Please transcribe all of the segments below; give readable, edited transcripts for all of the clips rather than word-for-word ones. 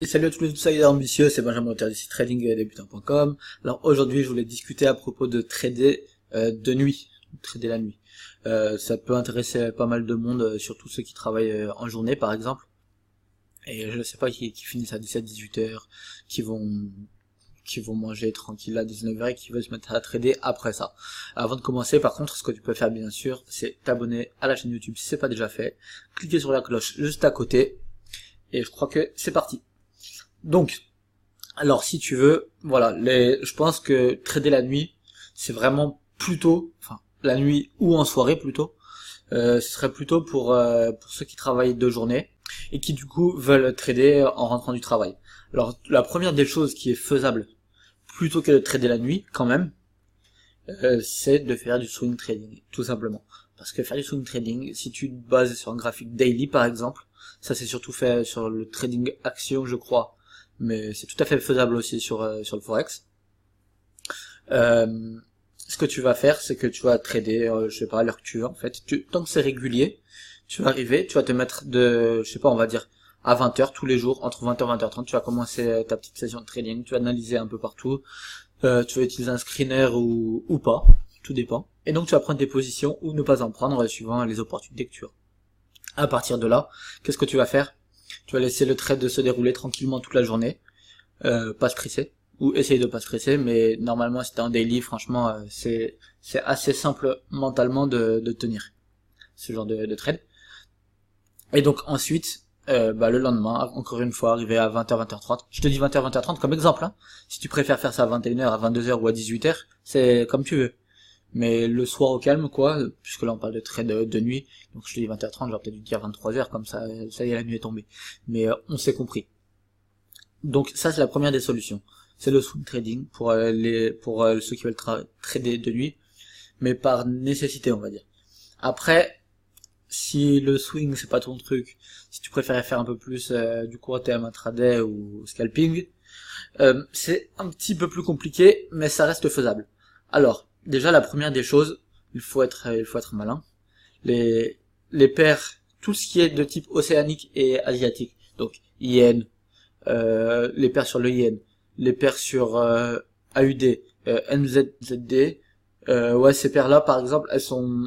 Et salut à tous les outsiders ambitieux, c'est Benjamin Auteur d'ici tradingdebutant.com. Alors aujourd'hui je voulais discuter à propos de trader de nuit, trader la nuit. Ça peut intéresser pas mal de monde, surtout ceux qui travaillent en journée par exemple. Et je sais pas, qui finissent à 17-18 heures, qui vont manger tranquille à 19 heures et qui veulent se mettre à trader après ça. Avant de commencer, par contre, ce que tu peux faire bien sûr, c'est t'abonner à la chaîne YouTube si c'est pas déjà fait, cliquer sur la cloche juste à côté, et je crois que c'est parti. Donc, alors si tu veux, voilà, je pense que trader la nuit, c'est vraiment plutôt, enfin la nuit ou en soirée plutôt, ce serait plutôt pour ceux qui travaillent de journée et qui du coup veulent trader en rentrant du travail. Alors la première des choses qui est faisable plutôt que de trader la nuit quand même, c'est de faire du swing trading, tout simplement. Parce que faire du swing trading, si tu te bases sur un graphique daily par exemple, ça c'est surtout fait sur le trading action je crois, mais c'est tout à fait faisable aussi sur le forex. Ce que tu vas faire, c'est que tu vas trader, je sais pas, à l'heure que tu veux en fait. Tant que c'est régulier, tu vas arriver, tu vas te mettre je sais pas, on va dire à 20 heures tous les jours, entre 20 heures et 20h30, tu vas commencer ta petite session de trading, tu vas analyser un peu partout, tu vas utiliser un screener ou pas, tout dépend. Et donc tu vas prendre des positions ou ne pas en prendre suivant les opportunités que tu as. À partir de là, qu'est-ce que tu vas faire? Tu vas laisser le trade se dérouler tranquillement toute la journée, pas stresser, ou essayer de pas stresser, mais normalement si t'es en daily, franchement, c'est assez simple mentalement de tenir ce genre de trade. Et donc ensuite, le lendemain, encore une fois, arrivé à 20h, 20h30, je te dis 20h, 20h30 comme exemple, hein. Si tu préfères faire ça à 21h, à 22h ou à 18h, c'est comme tu veux. Mais le soir au calme, quoi, puisque là on parle de trade de nuit, donc je te dis 20h30, j'aurais peut-être dû dire 23h, comme ça y est, la nuit est tombée. Mais on s'est compris. Donc ça c'est la première des solutions. C'est le swing trading pour ceux qui veulent trader de nuit, mais par nécessité on va dire. Après, si le swing c'est pas ton truc, si tu préférais faire un peu plus du court terme intraday ou scalping, c'est un petit peu plus compliqué, mais ça reste faisable. Alors, déjà la première des choses, il faut être malin. Les paires, tout ce qui est de type océanique et asiatique, donc yen, les paires sur le yen, les paires sur AUD, NZD, ouais, ces paires là par exemple,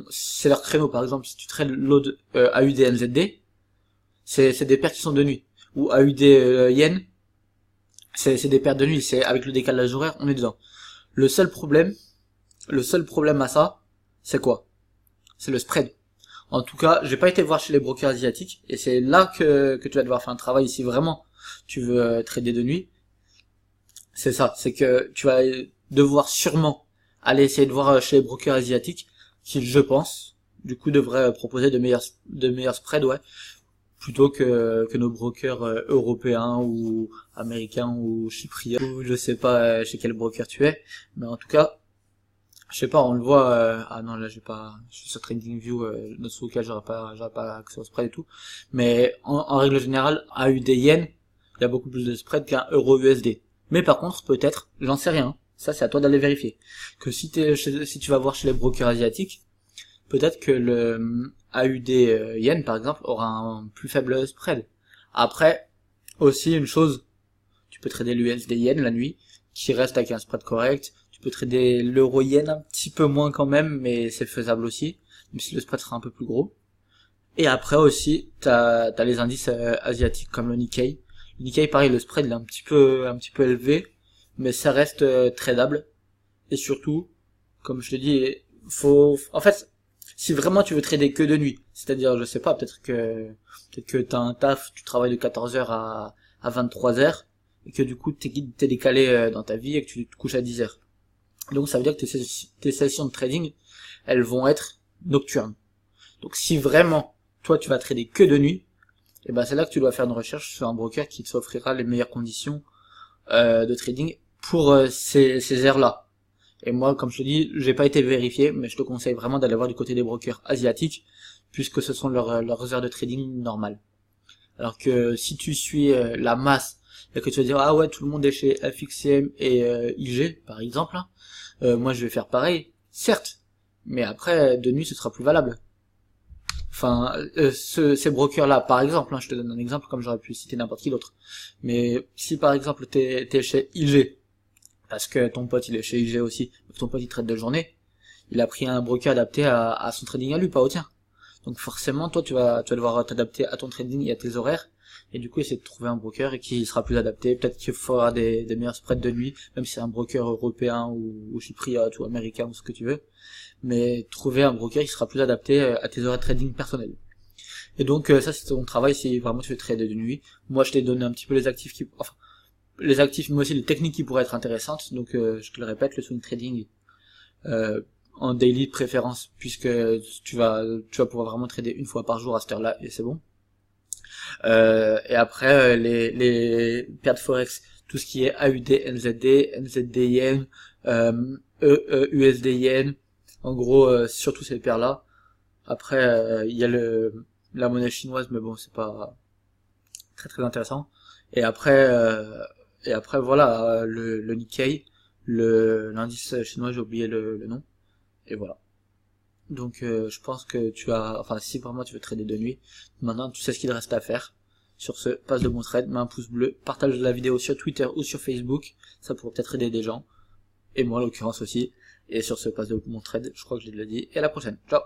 c'est leur créneau. Par exemple, si tu trades l'aude AUD NZD, c'est des paires qui sont de nuit, ou AUD yen, c'est des paires de nuit, c'est avec le décalage horaire, on est dedans. Le seul problème, à ça, c'est quoi? C'est le spread. En tout cas, j'ai pas été voir chez les brokers asiatiques, et c'est là que tu vas devoir faire un travail si vraiment tu veux trader de nuit. C'est ça, c'est que tu vas devoir sûrement aller essayer de voir chez les brokers asiatiques, qui je pense, du coup devraient proposer de meilleurs spreads, ouais, plutôt que nos brokers européens ou américains ou chypriotes, ou je sais pas chez quel broker tu es, mais en tout cas, je sais pas, on le voit, ah non, là je suis sur TradingView, dans ce cas j'aurais pas accès au spread et tout, mais en règle générale, AUD yen, il y a beaucoup plus de spread qu'un euro USD. Mais par contre, peut-être, j'en sais rien, ça c'est à toi d'aller vérifier, que si tu vas voir chez les brokers asiatiques, peut-être que le AUD yen par exemple aura un plus faible spread. Après, aussi une chose, tu peux trader l'USD yen la nuit, qui reste avec un spread correct. Tu peux trader l'euro yen un petit peu moins quand même, mais c'est faisable aussi, même si le spread sera un peu plus gros. Et après aussi, t'as les indices asiatiques comme le Nikkei. Le Nikkei, pareil, le spread il est un petit peu élevé, mais ça reste tradable. Et surtout, comme je te dis, en fait, si vraiment tu veux trader que de nuit, c'est-à-dire, je sais pas, peut-être que t'as un taf, tu travailles de 14 heures à 23 heures, et que du coup t'es décalé dans ta vie et que tu te couches à 10 heures. Donc ça veut dire que tes sessions de trading, elles vont être nocturnes. Donc si vraiment, toi tu vas trader que de nuit, et ben c'est là que tu dois faire une recherche sur un broker qui t'offrira les meilleures conditions de trading pour ces heures-là. Et moi, comme je te dis, j'ai pas été vérifié, mais je te conseille vraiment d'aller voir du côté des brokers asiatiques, puisque ce sont leurs heures de trading normales. Alors que si tu suis la masse, et que tu vas dire, ah ouais, tout le monde est chez FXCM et IG, par exemple, hein, moi je vais faire pareil, certes, mais après, de nuit, ce sera plus valable. Enfin, ces brokers-là, par exemple, hein, je te donne un exemple comme j'aurais pu citer n'importe qui d'autre. Mais si par exemple t'es chez IG, parce que ton pote il est chez IG aussi, ton pote il trade de journée, il a pris un broker adapté à son trading à lui, pas au tien. Donc forcément, toi tu vas devoir t'adapter à ton trading et à tes horaires, et du coup essayer de trouver un broker qui sera plus adapté, peut-être qu'il fera des meilleurs spreads de nuit, même si c'est un broker européen ou chypriote ou américain ou ce que tu veux, mais trouver un broker qui sera plus adapté à tes horaires de trading personnels. Et donc ça c'est ton travail si vraiment tu veux trader de nuit. Moi je t'ai donné un petit peu les actifs enfin les actifs mais aussi les techniques qui pourraient être intéressantes. Donc je te le répète, le swing trading euh, en daily de préférence, puisque tu vas pouvoir vraiment trader une fois par jour à cette heure-là et c'est bon. Et après les paires de forex, tout ce qui est AUD, NZD, NZD Yen, USD Yen, en gros surtout ces paires là. Après il y a la monnaie chinoise, mais bon c'est pas très très intéressant. Et après voilà le Nikkei, l'indice chinois, j'ai oublié le nom. Et voilà. Donc je pense que enfin si vraiment tu veux trader de nuit, maintenant tu sais ce qu'il reste à faire. Sur ce, passe de bon trade, mets un pouce bleu, partage la vidéo sur Twitter ou sur Facebook, ça pourrait peut-être aider des gens, et moi en l'occurrence aussi. Et sur ce, passe de bon trade, je crois que je l'ai déjà dit, et à la prochaine, ciao.